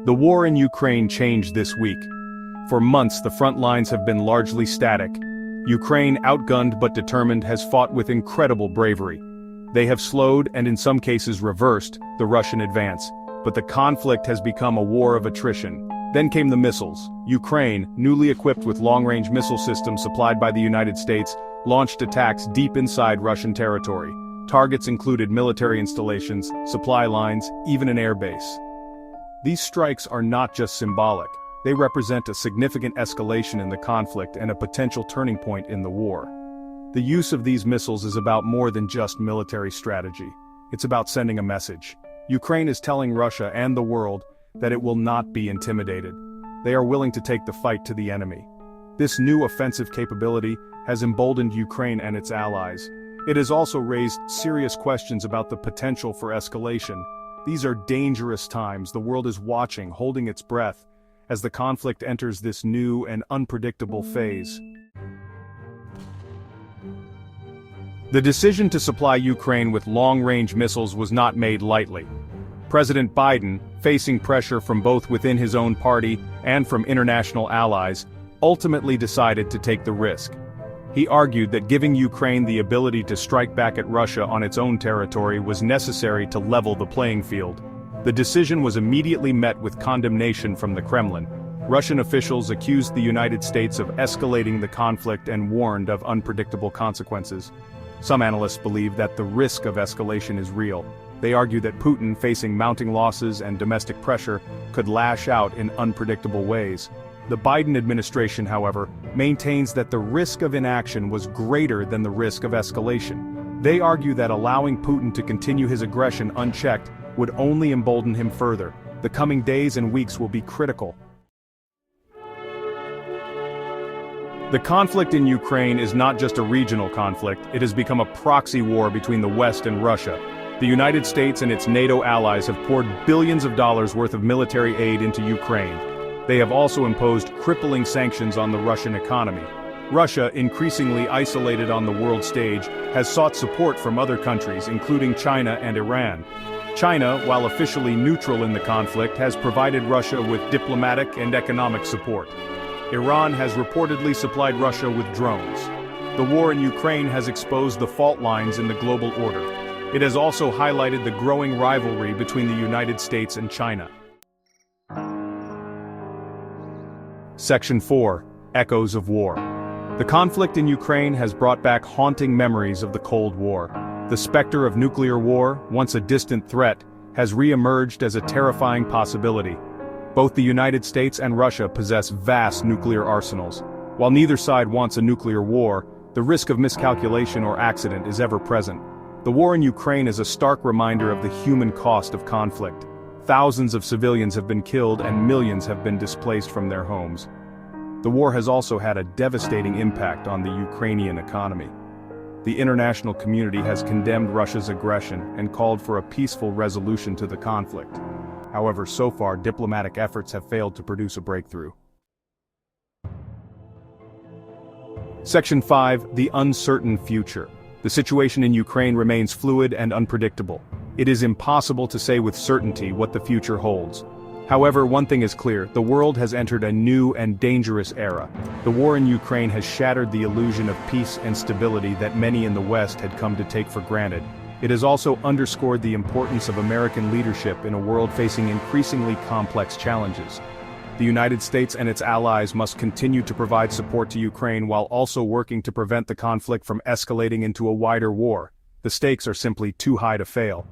The war in Ukraine changed this week. For months the front lines have been largely static. Ukraine, outgunned but determined, has fought with incredible bravery. They have slowed and in some cases reversed the Russian advance, but the conflict has become a war of attrition. Then came the missiles. Ukraine, newly equipped with long-range missile systems supplied by the United States, launched attacks deep inside Russian territory. Targets included military installations, supply lines, even an airbase. These strikes are not just symbolic. They represent a significant escalation in the conflict and a potential turning point in the war. The use of these missiles is about more than just military strategy. It's about sending a message. Ukraine is telling Russia and the world that it will not be intimidated. They are willing to take the fight to the enemy. This new offensive capability has emboldened Ukraine and its allies. It has also raised serious questions about the potential for escalation. These are dangerous times. The world is watching, holding its breath, as the conflict enters this new and unpredictable phase. The decision to supply Ukraine with long-range missiles was not made lightly. President Biden, facing pressure from both within his own party and from international allies, ultimately decided to take the risk. He argued that giving Ukraine the ability to strike back at Russia on its own territory was necessary to level the playing field. The decision was immediately met with condemnation from the Kremlin. Russian officials accused the United States of escalating the conflict and warned of unpredictable consequences. Some analysts believe that the risk of escalation is real. They argue that Putin, facing mounting losses and domestic pressure, could lash out in unpredictable ways. The Biden administration, however, maintains that the risk of inaction was greater than the risk of escalation. They argue that allowing Putin to continue his aggression unchecked would only embolden him further. The coming days and weeks will be critical. The conflict in Ukraine is not just a regional conflict, it has become a proxy war between the West and Russia. The United States and its NATO allies have poured billions of dollars worth of military aid into Ukraine. They have also imposed crippling sanctions on the Russian economy. Russia, increasingly isolated on the world stage, has sought support from other countries, including China and Iran. China, while officially neutral in the conflict, has provided Russia with diplomatic and economic support. Iran has reportedly supplied Russia with drones. The war in Ukraine has exposed the fault lines in the global order. It has also highlighted the growing rivalry between the United States and China. Section 4. Echoes of War. The conflict in Ukraine has brought back haunting memories of the Cold War. The specter of nuclear war, once a distant threat, has re-emerged as a terrifying possibility. Both the United States and Russia possess vast nuclear arsenals. While neither side wants a nuclear war, the risk of miscalculation or accident is ever present. The war in Ukraine is a stark reminder of the human cost of conflict. Thousands of civilians have been killed and millions have been displaced from their homes. The war has also had a devastating impact on the Ukrainian economy. The international community has condemned Russia's aggression and called for a peaceful resolution to the conflict. However, so far diplomatic efforts have failed to produce a breakthrough. Section 5. The uncertain future. The situation in Ukraine remains fluid and unpredictable. It is impossible to say with certainty what the future holds. However, one thing is clear: the world has entered a new and dangerous era. The war in Ukraine has shattered the illusion of peace and stability that many in the West had come to take for granted. It has also underscored the importance of American leadership in a world facing increasingly complex challenges. The United States and its allies must continue to provide support to Ukraine while also working to prevent the conflict from escalating into a wider war. The stakes are simply too high to fail.